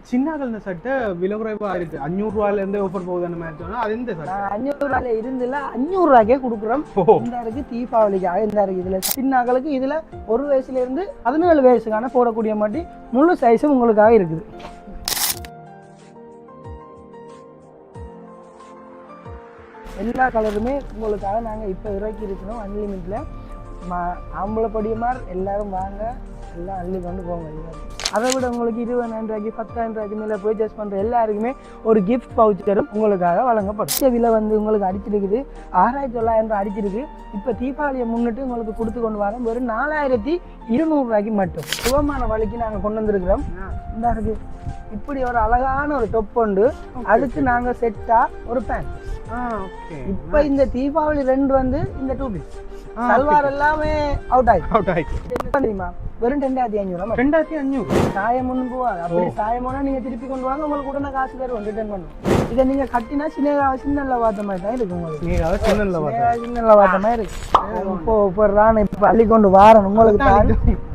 சின்ன சட்டை விலை குறைவா இருக்கு. 500 ரூபாயில ஆஃபர் போகுதுன்னு மாதிரி சொன்னா அது இந்த சட்டை 500 ரூபாயில இருந்துல 500 ரூபாய்க்கே கொடுக்குறோம். இந்த இருக்கு தீபாவளிக்காக இந்த இருக்கு. இதுல சின்னகளுக்கு இதுல 1 வயசுல இருந்து 17 வயசுக்கான போடக்கூடிய மாட்டி முழு சைஸும் உங்களுக்காக இருக்குது. எல்லா கலருமே உங்களுக்காக நாங்கள் இப்போ இறக்கி இருக்கணும் அன்லிமிட்டில். ஆம்பளை படியமார் எல்லாரும் வாங்க, எல்லாம் அள்ளி கொண்டு போங்க. அதை விட உங்களுக்கு 20,000 ரூபாய்க்கு 10,000 ரூபாய்க்கு மேலே பர்ச்சேஸ் பண்ணுற எல்லாருக்குமே ஒரு கிஃப்ட் பவுச்சரும் உங்களுக்காக வழங்கப்படும். விலை வந்து உங்களுக்கு அடிச்சிருக்குது 6,900 அடிச்சிருக்கு. இப்போ தீபாவளியை முன்னிட்டு உங்களுக்கு கொடுத்து கொண்டு வரோம் வெறும் 4,200 ரூபாய்க்கு மட்டும். சுகமான வழிக்கு நாங்கள் கொண்டு வந்திருக்கிறோம். இந்த இருக்கு இப்படி ஒரு அழகான ஒரு டொப் உண்டு. அதுக்கு நாங்கள் செட்டாக ஒரு பேண்ட். இப்போ இந்த தீபாவளி 2 வந்து இந்த 2 பீஸ் சல்வார் எல்லாமே அவுட் ஆயிடுச்சு தெரியுமா? வெறும் 2,500. 2,500 சாயம் ஒன்று போவாது. அப்படி சாயம் போனால் நீங்கள் திருப்பி கொண்டு வாங்க, உங்களுக்கு உடனே காசு தருவோம், ரிட்டர்ன் பண்ணுவோம். இதை நீங்கள் கட்டினா சின்ன வாத்த மாதிரி தான் இருக்கு. உங்களுக்கு சின்ன வாத்த மாதிரி இருக்கு. இப்போ நான் இப்போ அள்ளி கொண்டு வாரேன் உங்களுக்கு.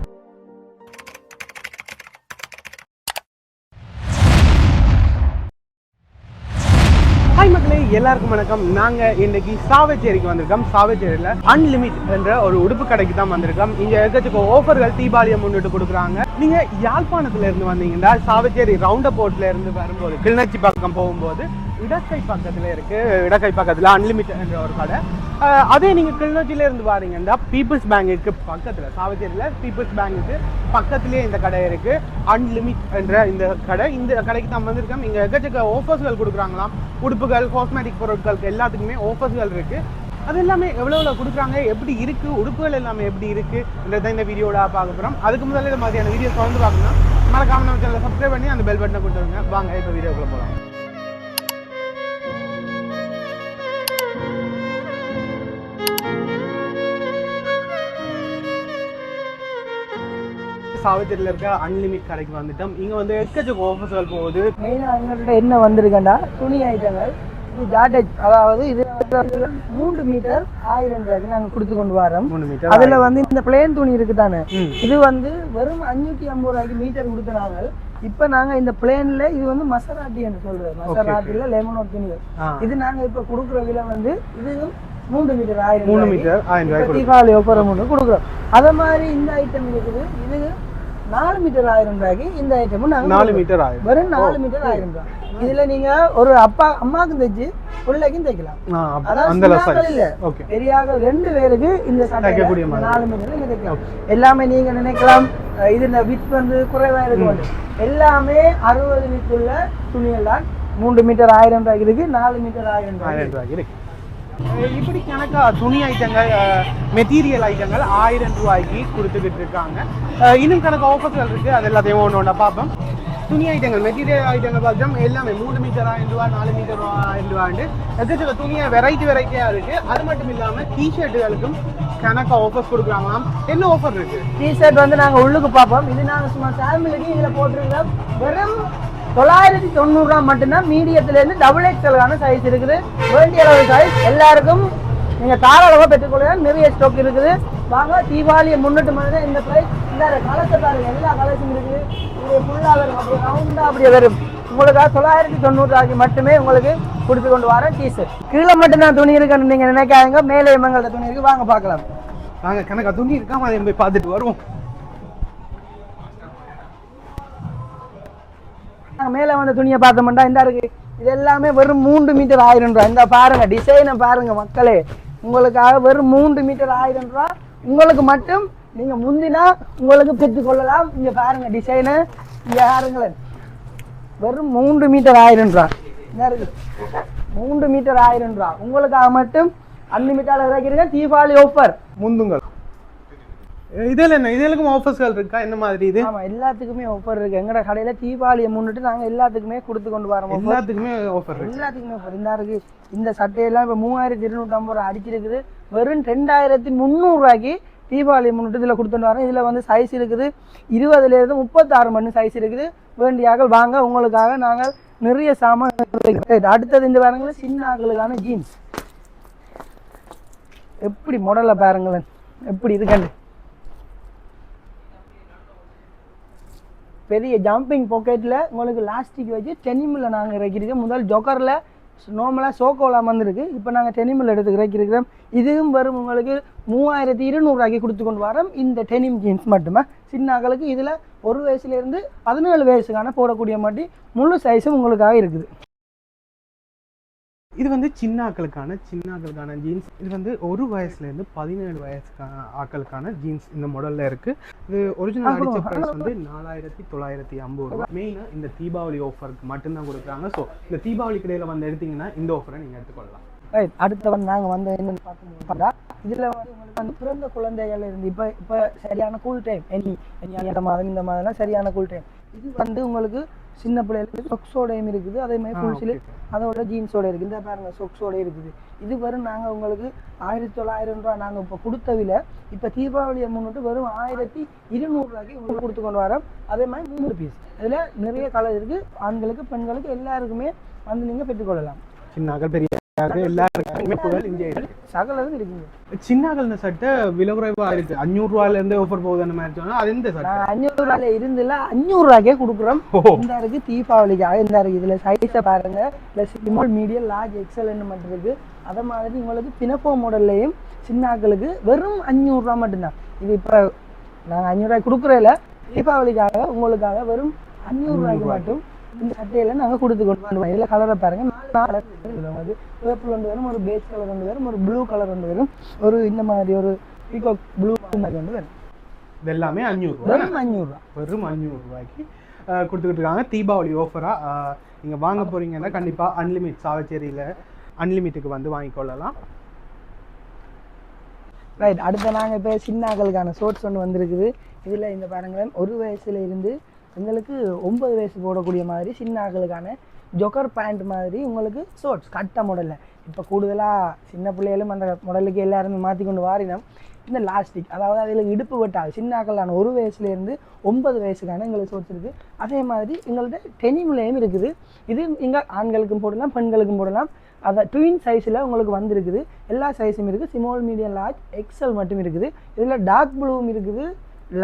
ஹாய் மக்களே, எல்லாருக்கும் வணக்கம். நாங்கள் இன்னைக்கு சாவச்சேரிக்கு வந்திருக்கோம். சாவச்சேரியில் அன்லிமிட் என்ற ஒரு உடுப்பு கடைக்கு தான் வந்திருக்கோம். இங்கே எக்கச்சக்க ஆஃபர்கள் தீபாவளியை முன்னிட்டு கொடுக்குறாங்க. நீங்கள் யாழ்ப்பாணத்துல இருந்து வந்தீங்கன்னா சாவச்சேரி ரவுண்ட் அபவுட்ல இருந்து வரும்போது கிளிநொச்சி பக்கம் போகும்போது இடக்கை பக்கத்தில் இருக்கு. இடக்கை பக்கத்தில் அன்லிமிட் என்ற ஒரு கடை. அதே நீங்கள் கிளிநொச்சியில இருந்து வாரீங்கன்னா பீப்புள்ஸ் பேங்குக்கு பக்கத்தில், சாவச்சேரியில் பீப்புள்ஸ் பேங்குக்கு பக்கத்துலேயே இந்த கடை இருக்கு. அன்லிமிட் என்ற இந்த கடை. இந்த கடைக்கு தான் வந்திருக்கோம். இங்கே எக்கச்சக்க ஆஃபர்ஸ்கள் கொடுக்குறாங்களாம். உடுப்புகள், காஸ்மெட்டிக் பொருட்களுக்கு எல்லாத்துக்குமே ஆஃபர்ஸ்கள் இருக்கு. அது எல்லாமே எவ்வளோ கொடுக்குறாங்க, எப்படி இருக்கு, உடுப்புகள் எல்லாமே எப்படி இருக்குன்றதை இந்த வீடியோட பார்க்க போகிறோம். அதுக்கு முதல்ல இந்த மாதிரியான வீடியோஸ் வந்து பார்க்கணும். மறக்காம நம்ம சேனலை சப்ஸ்கிரைப் பண்ணி அந்த பெல் பட்டனை கொடுத்துருங்க. வாங்க இப்போ வீடியோக்குள்ள போகலாம். சாவச்சேரியில் இருக்க அன்லிமிட் கடைக்கு வந்துட்டோம். இங்கே வந்து எக்கச்சக்க ஆஃபர்ஸ்கள் போகுது. மெயினாக எங்கள்கிட்ட என்ன வந்திருக்கேன்டா துணி ஐட்டங்கள். இது ஜார்ஜெட், அதாவது இது 3 மீட்டர் 1000 ரூபாய்க்கு நாங்கள் கொடுத்து கொண்டு வரோம். 3 மீட்டர். அதில் வந்து இந்த பிளேன் துணி இருக்கு தானே, இது வந்து வெறும் 550 ரூபாய்க்கு மீட்டர் கொடுத்துனாங்க. இப்போ நாங்கள் இந்த பிளேன்ல இது வந்து மசராட்டி என்று சொல்றோம். மசராட்டியில் லெமனோ துணிகள். இது நாங்கள் இப்போ கொடுக்குற விலை வந்து இது 3 மீட்டர் 1000 ரூபாய் தீபாவளி ஆஃபர் ஒன்று கொடுக்குறோம். அதே மாதிரி இந்த ஐட்டம் இருக்குது. இது 4 மீட்டர் 1000 ரூபாய்க்கு இந்த ஐட்டமும் நாங்கள் 4 மீட்டர் 1000, வெறும் 4 மீட்டர் 1000 ரூபாய். இதுல நீங்க ஒரு அம்மாவுக்கும் தைச்சு பிள்ளைக்கும் தைக்கலாம். பெரியாக 2 பேருக்கு இந்த சட்டை 4 மீட்டர் நீங்க தைக்கலாம். எல்லாமே நீங்க நினைக்கலாம் இதுல வித் வந்து குறைவா இருக்கு. எல்லாமே 60 வித்துள்ள துணியெல்லாம் 3 மீட்டர் 1000 ரூபாய்க்கு இருக்கு, 4 மீட்டர் 1000 ரூபாய்க்கு இருக்கு. இப்படி கணக்கா துணி ஐட்டங்கள், மெட்டீரியல் ஐட்டங்கள் 1000 ரூபாய்க்கு கொடுத்துக்கிட்டு இருக்காங்க. இன்னும் கணக்கு ஆஃபர்ஸ்கள் இருக்கு. அது எல்லாத்தையும் ஒன்று ஒன்றா பார்ப்போம். துணி ஐட்டங்கள், மெட்டீரியல் ஐட்டங்கள் பார்த்தோம் எல்லாமே 3 மீட்டர் 1000 ரூபா, 4 மீட்டர் 1000 ரூபாண்டு எக்கச்சக்க துணியை வெரைட்டியா இருக்கு. அது மட்டும் இல்லாம டிஷர்ட்டுகளுக்கும் கணக்கா ஆஃபர்ஸ் கொடுக்குறாங்களாம். என்ன ஆஃபர் இருக்கு? டிஷர்ட் வந்து நாங்க உள்ளுக்கு பார்ப்போம். இது நாங்க சும்மா ஃபேமிலிக்கு இதுல போட்டிருக்கோம். வெறும் 990 ரூபா மட்டும்தான். மீடியத்துல இருந்து டபுள் எக்ஸ்எல் சைஸ் இருக்குது. வேண்டிய அளவு சைஸ் எல்லாருக்கும் நீங்க தாராளமாக பெற்றுக்கொள்ளலாம். நிறைய ஸ்டாக் இருக்குது. வாங்க, தீபாவளியை முன்னிட்டு மாதிரி இந்த பிரைஸ். இந்த கலர்ஸை பாருங்க, எல்லா கலர்ஸும் இருக்குது. இது ஃபுல்லாக வரும், அப்படியே ரவுண்டாக அப்படியே வரும். உங்களுக்கு 990 ரூபாய்க்கு மட்டுமே உங்களுக்கு கொடுத்து கொண்டு வரேன் டிஷர்ட். கீழே மட்டும் தான் துணி இருக்குன்னு நீங்க நினைக்காதீங்க, மேலே எங்கள்கிட்ட துணி இருக்கு. வாங்க பார்க்கலாம். வாங்க, கணக்கா துணி இருக்காம அதை போய் பார்த்துட்டு வருவோம். மேலே வந்து துணியை பார்த்தோம்னா இந்த இருக்கு. இது எல்லாமே வெறும் 3 மீட்டர் 1000 ரூபா. இந்த பாருங்க, டிசைனை பாருங்க மக்களே. உங்களுக்காக வெறும் 3 மீட்டர் 1000 ரூபா. உங்களுக்கு மட்டும் நீங்க முந்தினா உங்களுக்கு பெற்றுக்கொள்ளலாம். இங்க பாருங்க டிசைனு, இங்க பாருங்களேன். வெறும் 3 மீட்டர் 1000 ரூபா. என்ன இருக்கு? 3 மீட்டர் 1000 ரூபா உங்களுக்காக மட்டும் அன்லிமிட்டால இறக்கிறீங்க. தீபாவளி ஆஃபர் முந்துங்கள். இதுக்கும் ஆஃபர்ஸ்கள் இருக்கா? என்ன மாதிரி இது? ஆமா, எல்லாத்துக்குமே ஆஃபர் இருக்கு. எங்கட கடையில தீபாவளியை முன்னிட்டு நாங்க எல்லாத்துக்குமே கொடுத்து கொண்டு வரோம். எல்லாத்துக்குமே ஆஃபர் இருக்கு. எல்லாத்துக்குமே ஆஃபர். இந்த இருக்கு. இந்த சட்டையெல்லாம் இப்போ 3250 ரூபா அடிச்சிருக்குது. வெறும் 2300 ரூபாய்க்கு தீபாவளியை முன்னிட்டு இதில் கொடுத்துட்டு வரோம். இதில் வந்து சைஸ் இருக்குது 20லேருந்து 36 மணி சைஸ் இருக்குது. வேண்டியாக வாங்க, உங்களுக்காக நாங்கள் நிறைய சாமான். அடுத்தது இந்த பாருங்களேன், சின்ன ஆட்களுக்கான ஜீன்ஸ். எப்படி மாடலை பாருங்களேன், எப்படி இருக்குன்னு. பெரிய ஜம்பிங் பாக்கெட்டில் உங்களுக்கு லாஸ்டிக் வச்சு டெனிமில் நாங்கள் இறக்கிருக்கோம். முதல் ஜொக்கரில் நார்மலாக சோக்கோலாம் வந்திருக்கு. இப்போ நாங்கள் டெனிமில் எடுத்து இறக்கிருக்கிறோம். இதுவும் வரும் உங்களுக்கு 3200 கொடுத்து கொண்டு வரோம். இந்த டெனிம் ஜீன்ஸ் மட்டுமே சின்னாக்களுக்கு இதில் 1 வயசுலேருந்து 17 வயசுக்கான போடக்கூடிய மாட்டி முழு சைஸும் உங்களுக்காக இருக்குது. இது வந்து சின்ன ஆக்களுக்கான ஜீன்ஸ். இது வந்து 1 வயசுலேருந்து 17 வயசுக்கான ஆக்களுக்கான ஜீன்ஸ் இந்த மாடலில் இருக்குது. இது ஒரிஜினல் அடித்த ப்ரைஸ் வந்து 4950 ரூபா. மெயினாக இந்த தீபாவளி ஆஃபருக்கு மட்டும்தான் கொடுக்குறாங்க. ஸோ இந்த தீபாவளி கடையில் வந்து எடுத்தீங்கன்னா இந்த ஆஃபரை நீங்கள் எடுத்துக்கொள்ளலாம். ரைட், அடுத்த நாங்கள் வந்து என்னென்னு பார்க்கும்போது இதில் வந்து உங்களுக்கு வந்து பிறந்த குழந்தைகள் இருந்து இப்போ சரியான கூல் டைம், இந்த மாதம் இந்த மாதிரிலாம் சரியான கூல் டைம். இது வந்து உங்களுக்கு சின்ன பிள்ளைகளுக்கு சொக்ஸோடையும் இருக்குது, அதே மாதிரி ஃபுல் ஸ்லீவ் அதோட ஜீன்ஸோட இருக்குது. இந்த பாருங்க சொக்ஸோட இருக்குது. இது வரும் நாங்கள் உங்களுக்கு 1900 ரூபா நாங்கள் இப்போ கொடுத்த விலை இப்போ தீபாவளியை முன்னிட்டு வெறும் 1200 ரூபாய்க்கு உங்களுக்கு கொடுத்து கொண்டு வரோம். அதே மாதிரி 3 பீஸ். இதில் நிறைய கலர் இருக்குது. ஆண்களுக்கு பெண்களுக்கு எல்லாருக்குமே வந்து நீங்கள் பெற்றுக்கொள்ளலாம். சின்னாக்கள் பெரிய சகலம் இருக்குங்க. சின்னாக்கள் சட்டை விலை குறைவா இருக்கு. 500 ரூபாயிலேருந்து ஆஃபர் போகுது அந்த மாதிரி சொன்னா அது இந்த சட்டை 500 ரூபாயில இருந்துல 500 ரூபாய்க்கே கொடுக்குறோம். இந்த இருக்கு தீபாவளிக்காக. இந்த இருக்கு இதில் சைஸை பாருங்க. ப்ளஸ் ஸ்மால் மீடியம் லார்ஜ் எக்ஸல்னு மட்டும் இருக்கு. அதை மாதிரி உங்களுக்கு பினப்போ மாடல்லையும் சின்னாக்களுக்கு வெறும் 500 ரூபா மட்டும்தான். இது இப்போ நாங்கள் 500 ரூபாய்க்கு கொடுக்குறதில்ல, தீபாவளிக்காக உங்களுக்காக வெறும் 500 ரூபாய்க்கு மட்டும் இந்த சட்டையில நாங்கள் கொடுத்து கொண்டு வருவோம். இதில் கலரை பாருங்க. 4 கலர் அது பர்பிள் ஒன்று வரும், ஒரு பேஸ் கலர் ஒன்று வரும், ஒரு ப்ளூ கலர் ஒன்று வரும், ஒரு இந்த மாதிரி ஒரு பீகாக் ப்ளூ மாதிரி ஒன்று வரும். இது எல்லாமே 500 ரூபா. வெறும் 500 ரூபா. வெறும் 500 ரூபாய்க்கு கொடுத்துக்கிட்டு இருக்காங்க. தீபாவளி ஆஃபராக நீங்கள் வாங்க போகிறீங்கன்னா கண்டிப்பாக அன்லிமிட் சாவச்சேரியில் அன்லிமிட்டுக்கு வந்து வாங்கிக்கொள்ளலாம். ரைட், அடுத்த நாங்கள் இப்போ சின்னாக்களுக்கான ஷோர்ட்ஸ் ஒன்று வந்திருக்குது. இதில் இந்த பாருங்களேன், 1 வயசுல இருந்து எங்களுக்கு 9 வயசு போடக்கூடிய மாதிரி சின்னாக்களுக்கான ஜொக்கர் பேண்ட் மாதிரி உங்களுக்கு ஷோர்ட்ஸ் கட்ட மாடலில். இப்போ கூடுதலாக சின்ன பிள்ளைகளும் அந்த மாடலுக்கு எல்லாருமே மாற்றி கொண்டு வாரினோம். இந்த லாஸ்டிக், அதாவது அதில் இடுப்பு வெட்டாது. சின்னாக்களான 1 வயசுலேருந்து 9 வயசுக்கான எங்களுக்கு ஷோர்ட்ஸ் இருக்குது. அதே மாதிரி எங்கள்கிட்ட டெனிம்லேயும் இருக்குது. இது இங்கே ஆண்களுக்கும் போடலாம் பெண்களுக்கும் போடலாம். அதை ட்வின் சைஸில் உங்களுக்கு வந்திருக்குது. எல்லா சைஸும் இருக்குது. ஸ்மால் மீடியம் லார்ஜ் எக்ஸல் மட்டும் இருக்குது. இதில் டார்க் ப்ளூவும் இருக்குது,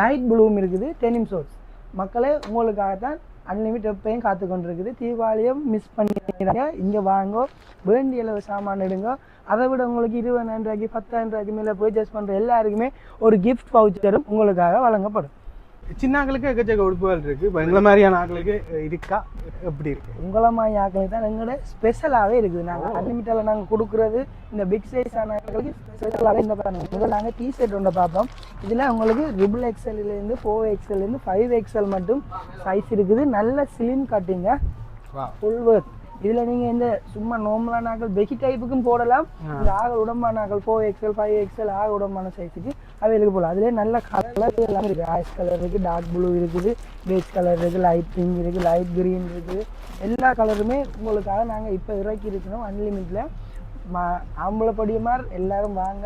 லைட் ப்ளூவும் இருக்குது. டெனிம் ஷோர்ட்ஸ் மக்களே உங்களுக்காகத்தான் அன்லிமிட் எப்பயும் காத்து கொண்டிருக்குது. தீபாவளியும் மிஸ் பண்ணிடுறாங்க. இங்கே வாங்க, வேண்டிய அளவு சாமான் எடுங்க. அதை விட உங்களுக்கு 20,000 ரூபாய்க்கு 10,000 ரூபாய்க்கு மேலே பர்ச்சேஸ் பண்ணுற எல்லாருக்குமே ஒரு கிஃப்ட் வவுச்சரும் உங்களுக்காக வழங்கப்படும். சின்னாக்களுக்கு எக்கச்சக்க உடுப்புகள் இருக்குது. இப்போ எங்களை மாதிரியான ஆக்களுக்கு இருக்கா? எப்படி இருக்குது? உங்களை மாதிரி ஆக்களுக்கு தான் எங்களோட ஸ்பெஷலாகவே இருக்குது. நாங்கள் அன்லிமிட்டில் நாங்கள் கொடுக்குறது இந்த பிக் சைஸ் ஆன ஆக்களுக்கு ஸ்பெஷலாகவே இந்த பாருங்க. முதல்ல நாங்கள் டிஷர்ட் ஒன்று பார்ப்போம். இதில் உங்களுக்கு ட்ரிபிள் எக்ஸ்எல்லேருந்து 4XL - 5XL மட்டும் சைஸ் இருக்குது. நல்ல ஸ்லிம் கட்டிங்க, ஃபுல் ஒர்க். இதில் நீங்கள் இந்த சும்மா நார்மலான நாக்கள் பெகி டைப்புக்கும் போடலாம். இந்த ஆக உடம்பான நாக்கள் 4XL 5XL ஆக உடம்பான சைஸுக்கு அவைகளுக்கு போகலாம். அதிலே நல்ல கலர் எல்லாமே இருக்குது. ஆஷ் கலர் இருக்குது, டார்க் ப்ளூ இருக்குது, பேஸ் கலர் இருக்குது, லைட் பிங்க் இருக்குது, லைட் க்ரீன் இருக்குது. எல்லா கலருமே உங்களுக்காக நாங்கள் இப்போ இறக்கி இருக்கணும் அன்லிமிட்டில். ஆம்பளை படிய மாதிரி எல்லோரும் வாங்க,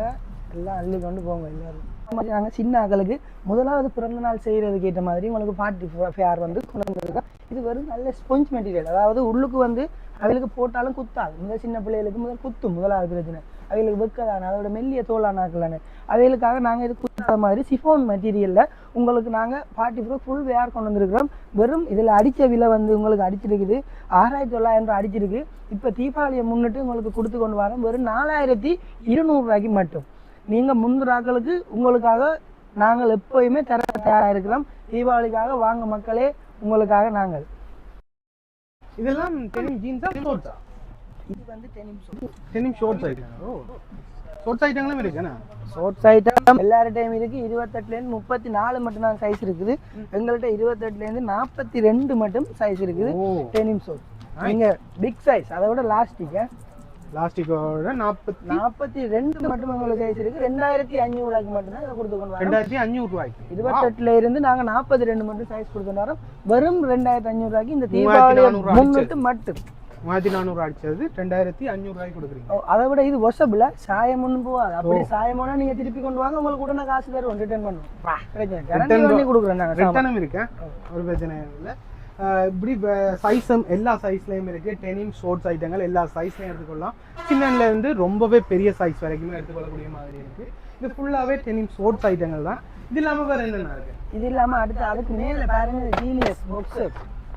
எல்லாம் அள்ளி கொண்டு போங்க எல்லோரும். நாங்கள் சின்ன ஆக்களுக்கு முதலாவது பிறந்த நாள் செய்கிறதுக்கு ஏற்ற மாதிரி உங்களுக்கு பார்ட்டி ஃபேர் வந்து கொண்டு வந்துருக்கோம். இது வெறும் நல்ல ஸ்பொஞ்ச் மெட்டீரியல். அதாவது உள்ளுக்கு வந்து அவைகளுக்கு போட்டாலும் குத்தாது. இந்த சின்ன பிள்ளைகளுக்கு முதல் குத்தும். முதலாவது பிரச்சனை அவைகளுக்கு வெக்கதானே, அதோட மெல்லிய தோலானாக்கலானே. அவைகளுக்காக நாங்கள் இது குத்தாத மாதிரி சிஃபோன் மெட்டீரியலில் உங்களுக்கு நாங்கள் பார்ட்டி ஃபுல் வேர் கொண்டு வந்துருக்கிறோம். வெறும் இதில் அடித்த விலை வந்து உங்களுக்கு அடிச்சிருக்குது 6900 ரூபா அடிச்சிருக்கு. இப்போ தீபாவளியை முன்னிட்டு உங்களுக்கு கொடுத்து கொண்டு வரோம் வெறும் 4200 ரூபாய்க்கு மட்டும். நீங்கள் முந்திராக்களுக்கு உங்களுக்காக நாங்கள் எப்போயுமே தயாராக இருக்கிறோம். தீபாவளிக்காக வாங்க மக்களே, உங்களுக்காக நாங்கள். இதெல்லாம் டெனிம் ஜீன்ஸா ஷோர்ட்ஸா? இது வந்து டெனிம் ஷோர்ட்ஸ் ஐட்டம். ஷோர்ட்ஸ் ஐட்டங்களும் இருக்குண்ணா? ஷோர்ட்ஸ் ஐட்டம் எல்லார்டையும் இருக்குது. 28லேருந்து 34 மட்டும் தான் சைஸ் இருக்குது. எங்கள்கிட்ட 28லேருந்து 42 மட்டும் சைஸ் இருக்குது டெனிம் ஷோர்ட்ஸ். நீங்கள் பிக் சைஸ் அதை விட லாஸ்டிக்கோட 42 மட்டும் உங்களுக்கு சைஸ் இருக்கு. 2500 ரூபாய்க்கு மட்டும் தான் கொடுத்து கொண்டு வரோம். 2500 ரூபாய்க்கு 28ல இருந்து நாங்கள் 42 மட்டும் சைஸ் கொடுத்து வரோம். வெறும் 2500 ரூபாய்க்கு இந்த தீபாவளி முன்னிட்டு மட்டும் 3400 அடிச்சது 2500 ரூபாய்க்கு கொடுக்குறீங்க. அதை விட இது ஒசபிள் சாயம் ஒன்றும் போகாது. அப்படி சாயமோனா நீங்கள் திருப்பி கொண்டு வாங்க, உங்களுக்கு உடனே காசு தருவோம், ரிட்டர்ன் பண்ணுவோம். கேரண்டி பண்ணி கொடுக்குறோம் நாங்கள். ரிட்டர்னும் இருக்கேன், ஒரு பிரச்சனை இல்லை. இப்படி சைஸும் எல்லா சைஸ்லேயும் இருக்குது. டெனிம் ஷோர்ட்ஸ் ஐட்டங்கள் எல்லா சைஸ்லையும் எடுத்துக்கொள்ளலாம். சின்னலேருந்து ரொம்பவே பெரிய சைஸ் வரைக்குமே எடுத்துக்கொள்ளக்கூடிய மாதிரி இருக்குது. இது ஃபுல்லாவே டெனிம் ஸ்போர்ட்ஸ் ஐட்டங்கள் தான். இது இல்லாம வேற என்னென்ன இருக்கு? இது இல்லாம அடுத்து அதுக்கு மேல பாருங்க ஜீனியஸ் பாக்ஸர்.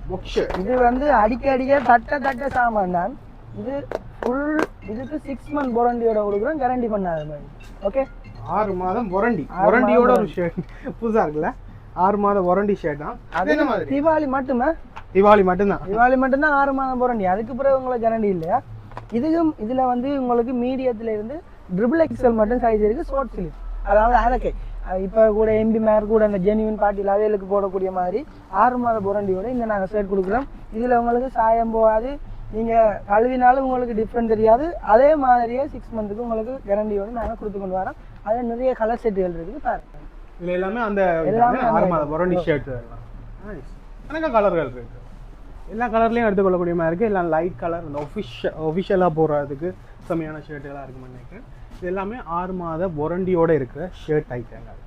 பாக்ஸர் இது வந்து அடிக்கடிக்க தட்ட சாமான் தான். இது ஃபுல் இதுக்கு 6 month வாரண்டியோட கொடுக்குறோம், கேரண்டி பண்ணாத மாதிரி. ஓகே, 6 மாதம் வாரண்டியோட ஒரு ஷர்ட் புதுசா இருக்குல்ல. 6 மாத வாரண்டி ஷர்ட் தான். அது என்ன மாதிரி? தீபாவளி மட்டுமே, தீபாவளி மட்டும்தான் 6 மாதம் வாரண்டி. அதுக்கு பிறகு உங்களுக்கு கேரண்டி இல்லையா? இதுல வந்து உங்களுக்கு மீடியத்துல இருந்து XXL மட்டும் சைஸ் இருக்கு. ஷார்ட் ஸ்லீவ், அதாவது அரக்கை. இப்போ கூட எம்பி மேர் கூட அந்த ஜென்யூன் பார்ட்டியில் அவைகளுக்கு போடக்கூடிய மாதிரி 6 மாத வாரண்டியோட இந்த நாங்கள் ஷர்ட் கொடுக்குறோம். இதில் உங்களுக்கு சாயம் போகாது, நீங்கள் கழுவினாலும் உங்களுக்கு டிஃப்ரெண்ட் தெரியாது. அதே மாதிரியே 6 months உங்களுக்கு கேரண்டியோடு நாங்கள் கொடுத்து கொண்டு வரோம். அதில் நிறைய கலர் செட்டுகள் இருக்குது பாருங்க. இதில் எல்லாமே அந்த 6 மாத வாரண்டி ஷர்ட் எனக்கு கலர்கள் இருக்கு. எல்லா கலர்லையும் எடுத்துக்கொள்ளக்கூடிய மாதிரி இருக்குது. எல்லாம் லைட் கலர், இந்த ஒஃபிஷியலாக போடுறதுக்கு செம்மையான ஷர்ட்டுகளாக இருக்குன்னு நினைக்கிறேன். இது எல்லாமே 6 மாத வாரண்டியோட இருக்கிற ஷர்ட் ஐட்டங்கள்.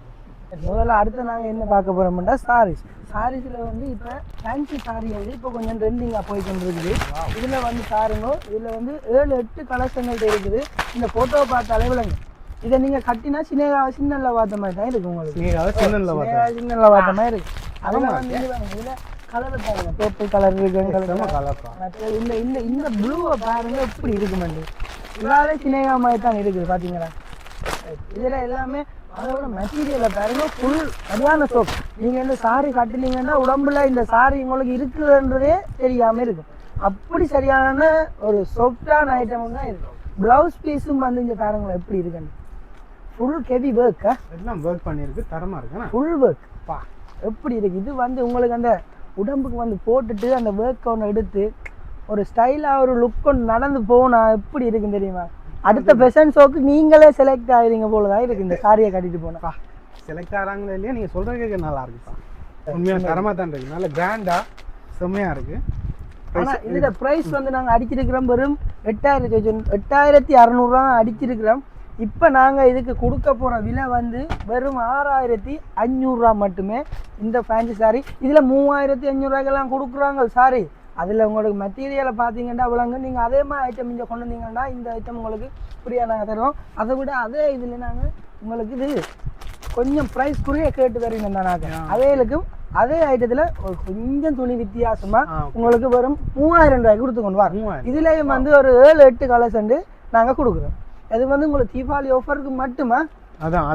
முதல்ல அடுத்து நாங்கள் என்ன பார்க்க போகிறோம்னா சாரீஸில் வந்து இப்போ ஃபேன்சி சாரீ வந்து இப்போ கொஞ்சம் ட்ரெண்டிங்காக போய்கிட்டு இருக்குது. இதில் வந்து பாருங்க, இதில் வந்து 7-8 கலெக்ஷன்கள் இருக்குது. இந்த ஃபோட்டோவை பார்த்தாலே விளங்கு. இதை நீங்கள் கட்டினா சின்னல பார்த்த மாதிரி தான் இருக்கு. உங்களுக்கு சின்னல பார்த்த மாதிரி இருக்கு. அதெல்லாம் வந்து இதில் கலர் பாருங்க, பர்பிள் கலர் இருக்கு. இந்த ப்ளூவை பாருங்க எப்படி இருக்குமெண்டு. எல்லாமே சின்னகா மாதிரி தான் இருக்குது பார்த்தீங்களா. இதில் எல்லாமே அதோட மெட்டீரியலை பாருங்க, ஃபுல் சரியான சோப். நீங்கள் இந்த சாரி கட்டினீங்கன்னா உடம்புல இந்த சாரி உங்களுக்கு இருக்குதுன்றதே தெரியாமல் இருக்கும். அப்படி சரியான ஒரு சாஃப்டான ஐட்டம் தான் இருக்கும். ப்ளவுஸ் பீஸும் வந்து இங்கே பாருங்களேன் எப்படி இருக்குன்னு. ஃபுல் ஹெவி ஒர்க், எல்லாம் ஒர்க் பண்ணியிருக்கு, தரமாக இருக்கு. ஃபுல் ஒர்க் பா எப்படி இருக்குது. இது வந்து உங்களுக்கு அந்த உடம்புக்கு வந்து போட்டுட்டு அந்த ஒர்க் ஒன்று எடுத்து ஒரு ஸ்டைலாக ஒரு லுக் ஒன்று நடந்து போனால் எப்படி இருக்குன்னு தெரியுமா? அடுத்த ஃபேஷன் ஷோக்கு நீங்களே செலக்ட் ஆகிறீங்க போல தான் இருக்கு இந்த சாரியை கட்டிட்டு போனா. செலக்ட் ஆகிறாங்களா இல்லையா நீங்கள் சொல்கிறதுக்கு நல்லா இருக்குப்பா. உண்மையாக தரமாக தான் இருக்குது, நல்ல கிராண்டாக செம்மையாக இருக்குது. ஆனால் இதில் ப்ரைஸ் வந்து நாங்கள் அடிச்சிருக்கிறோம் வெறும் 8,600 அடிச்சிருக்கிறோம். இப்போ நாங்கள் இதுக்கு கொடுக்க போகிற விலை வந்து வெறும் 6,500 மட்டுமே. இந்த ஃபேன்சி சாரி இதில் 3,500 கொடுக்குறாங்க சாரி. அதில் உங்களுக்கு மெட்டீரியலை பார்த்தீங்கன்னா அவ்வளோங்க. நீங்கள் அதே மாதிரி ஐட்டம் இங்கே கொண்டு வந்தீங்கன்னா இந்த ஐட்டம் உங்களுக்கு ஃப்ரீயாக நாங்கள் தருவோம். அதை விட அதே இதில் நாங்கள் உங்களுக்கு இது கொஞ்சம் ப்ரைஸ் குறைய கேட்டு தருவீங்க நாங்கள். அதே ஐட்டத்தில் ஒரு கொஞ்சம் துணி வித்தியாசமாக உங்களுக்கு வரும் 3,000 ரூபாய்க்கு கொடுத்து கொண்டு வரோம். இதுலேயும் வந்து ஒரு 7-8 கலர்ஸ் நாங்கள் கொடுக்குறோம். அது வந்து உங்களுக்கு தீபாவளி ஆஃபருக்கு மட்டுமா? அதான்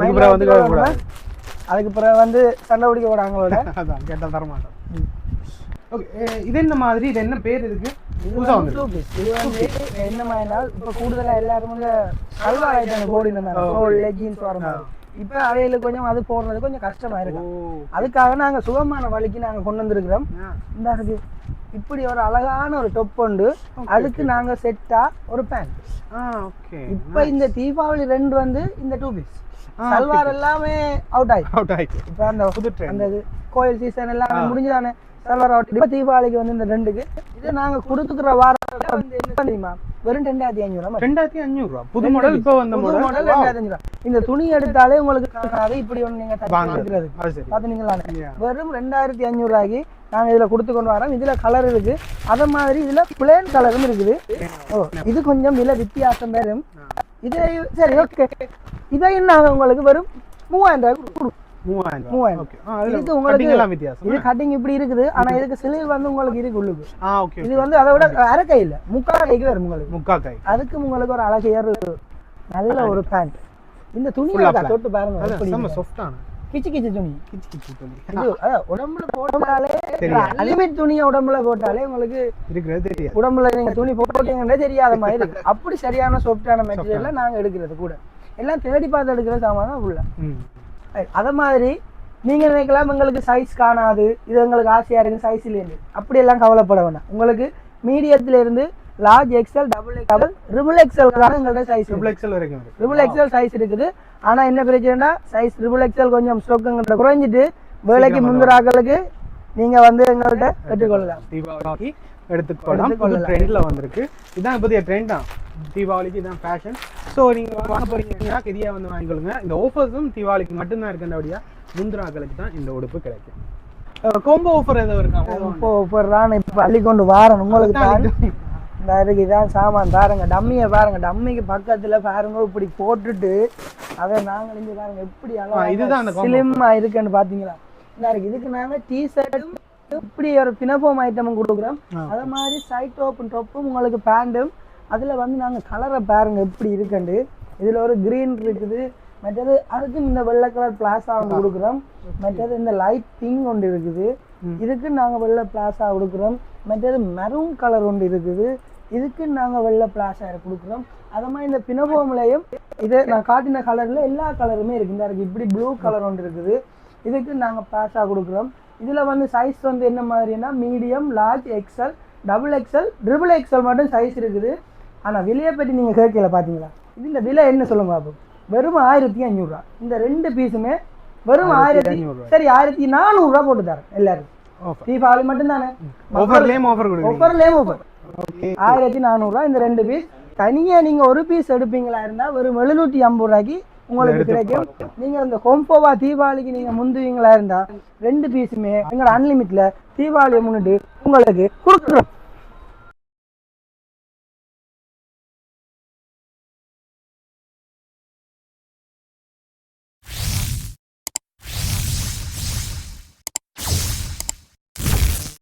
அதுக்கு பிறகு வந்து சண்டை பிடிக்க விடாங்களோட அதான் கேட்டால் தர மாட்டோம். ஓகே, இது என்ன மாதிரி, இது என்ன பேர் இருக்கு? இது வந்து என்ன மாதிரினால் இப்போ கூடுதலாக எல்லாரும் வந்து சல்வார் ஐட்டம் போடினாங்க, ஜீன்ஸ் வர மாதிரி. இப்போ அவைகளுக்கு கொஞ்சம் அது போடுறது கொஞ்சம் கஷ்டமா இருக்கு. அதுக்காக நாங்கள் சுகமான வழிக்கு நாங்கள் கொண்டு வந்திருக்கிறோம். இந்த இப்படி ஒரு அழகான ஒரு டொப் உண்டு, அதுக்கு நாங்கள் செட்டா ஒரு பேண்ட். இப்போ இந்த தீபாவளி 2 வந்து இந்த 2 பீஸ் சல்வார் எல்லாமே அவுட் ஆயிடுச்சு. இப்போ அந்த கோயில் சீசன் எல்லாம் முடிஞ்சுதானே சல்வார் அவுட். இப்போ தீபாவளிக்கு வந்து இந்த 2க்கு இதை நாங்கள் கொடுத்துக்கிற வாரம் வந்து என்ன தெரியுமா, வெறும் 2,500 புது மாடல். இப்போ வந்த மாடல் 2,500. இந்த துணி எடுத்தாலே உங்களுக்கு இப்படி ஒன்று நீங்கள் எடுக்கிறது பார்த்தீங்களா, வெறும் 2,500 நாங்கள் இதில் கொடுத்து கொண்டு வரோம். இதில் கலர் இருக்கு, அதே மாதிரி இதில் பிளேன் கலரும் இருக்குது. இது கொஞ்சம் விலை வித்தியாசம் வரும். இதே சரி ஓகே, இதையும் நாங்கள் உங்களுக்கு வரும் 3,000 கொடுக்கும். 3,000 இதுக்கு உங்களுக்கு இது கட்டிங் இப்படி இருக்குது. ஆனா இதுக்கு சிலிவ் வந்து உங்களுக்கு இருக்கு உள்ளுக்கு. இது வந்து அதை விட அரைக்கை இல்ல, முக்கால் கைக்கு வரும் உங்களுக்கு. அதுக்கு உங்களுக்கு ஒரு அழகையார் நல்ல ஒரு பேண்ட். இந்த துணியை தொட்டு பாருங்க, கிச்சு கிச்சு துணி. உடம்புல போட்டாலே அலிமெண்ட் துணியை உடம்புல போட்டாலே உங்களுக்கு உடம்புல நீங்க துணி போட்டீங்கன்னே தெரியாத மாதிரி இருக்கு. அப்படி சரியான சாஃப்டான மெட்டீரியல்ல நாங்க எடுக்கிறது கூட எல்லாம் தேடி பார்த்து எடுக்கிற சாமான் தான் உள்ள. அதை மாதிரி நீங்கள் நினைக்கலாம் எங்களுக்கு சைஸ் காணாது, இது எங்களுக்கு ஆசையாக இருக்குது சைஸ்லேருந்து, அப்படியெல்லாம் கவலைப்பட வேண்டாம். உங்களுக்கு மீடியத்துலேருந்து லார்ஜ் எக்ஸ்எல், டபுள் எக்ஸ்எல் தான் எங்கள்கிட்ட சைஸ். ட்ரிபிள் எக்ஸ்எல் சைஸ் இருக்குது. ஆனால் என்ன பிரச்சனைனா சைஸ் XXL கொஞ்சம் ஸ்டோக்குங்கிட்ட குறைஞ்சிட்டு வேலைக்கு முந்துறாக்களுக்கு நீங்கள் வந்து எங்கள்கிட்ட பெற்றுக்கொள்ளலாம். தீபாவளிக்கு எடுத்துக்கொள்ளலாம். புது ட்ரெண்டில் வந்திருக்கு. இதுதான் புதிய ட்ரெண்ட் தான், தீபாவளிக்கு இதுதான் ஃபேஷன். ஸோ நீங்கள் வாங்க போறீங்கன்னா கெதியாக வந்து வாங்கிக்கொள்ளுங்க. இந்த ஆஃபர்ஸும் தீபாவளிக்கு மட்டும்தான் இருக்கின்றபடியா முந்திராக்களுக்கு தான் இந்த உடுப்பு கிடைக்கும். கோம்போ ஆஃபர் ஏதோ இருக்கா? கோம்போ ஆஃபர் தான் இப்போ அள்ளி கொண்டு வாரேன் உங்களுக்கு. இந்த இருக்கு இதான் சாமான் பாருங்க, டம்மியை பாருங்க, டம்மிக்கு பக்கத்துல பாருங்க இப்படி போட்டுட்டு அதை நாங்கள் இங்கே பாருங்க எப்படி இதுதான் ஸ்லிம்மா இருக்குன்னு பாத்தீங்களா. இந்த இருக்கு இதுக்கு நாங்க டிஷர்ட்டும் இப்படி ஒரு பினஃபார்ம் ஐட்டமும் கொடுக்குறோம். அதே மாதிரி சைட் ஓப்பன் டாப்பும் உங்களுக்கு பேண்டும். அதுல வந்து நாங்க கலரை பாருங்க எப்படி இருக்குண்டு. இதுல ஒரு கிரீன் இருக்குது, மற்றது அதுக்கும் இந்த வெள்ளை கலர் பிளாஸா ஒன்று கொடுக்குறோம், மற்றது இந்த லைட் பிங்க் ஒன்று இருக்குது, இதுக்கு நாங்கள் வெள்ளை பிளாஸா கொடுக்குறோம், மற்றது மெரூன் கலர் ஒன்று இருக்குது, இதுக்கு நாங்கள் வெள்ளை பிளாஸா கொடுக்குறோம். அது மாதிரி இந்த பினஃபார்ம்லையும் இது நான் காட்டின கலர்ல எல்லா கலருமே இருக்குது. இந்த இருக்கு இப்படி ப்ளூ கலர் ஒன்று இருக்குது, இதுக்கு நாங்கள் பிளாஸா கொடுக்குறோம். இதில் வந்து சைஸ் வந்து என்ன மாதிரினா medium, large, XL, double XL, triple XL மட்டும் சைஸ் இருக்குது. ஆனால் விலையை பற்றி நீங்கள் கேட்கல பார்த்தீங்களா. இந்த விலை என்ன சொல்லுங்க பாபு, வெறும் 1500 ரூபா. இந்த 2 பீஸுமே வெறும் 1500. சரி 1400 ரூபா போட்டு தரேன் எல்லாரும். தீபாவளி மட்டும்தானே, ஆஃபர்லேயும் ஆஃபர் கொடுக்குறீங்க. ஆஃபர்லேயும் ஆஃபர் 1400 ரூபா. இந்த 2 பீஸ் தனியாக நீங்கள் ஒரு பீஸ் எடுப்பீங்களா இருந்தால் வெறும் 750 ரூபாய்க்கு உங்களுக்கு கிடைக்கும். நீங்கள் இந்த கொம்போவா தீபாவளிக்கு நீங்கள் முந்துவீங்களா இருந்தால் 2 பீஸுமே எங்களோட அன்லிமிட்டில் தீபாவளியை முன்னிட்டு உங்களுக்கு கொடுக்குறோம்.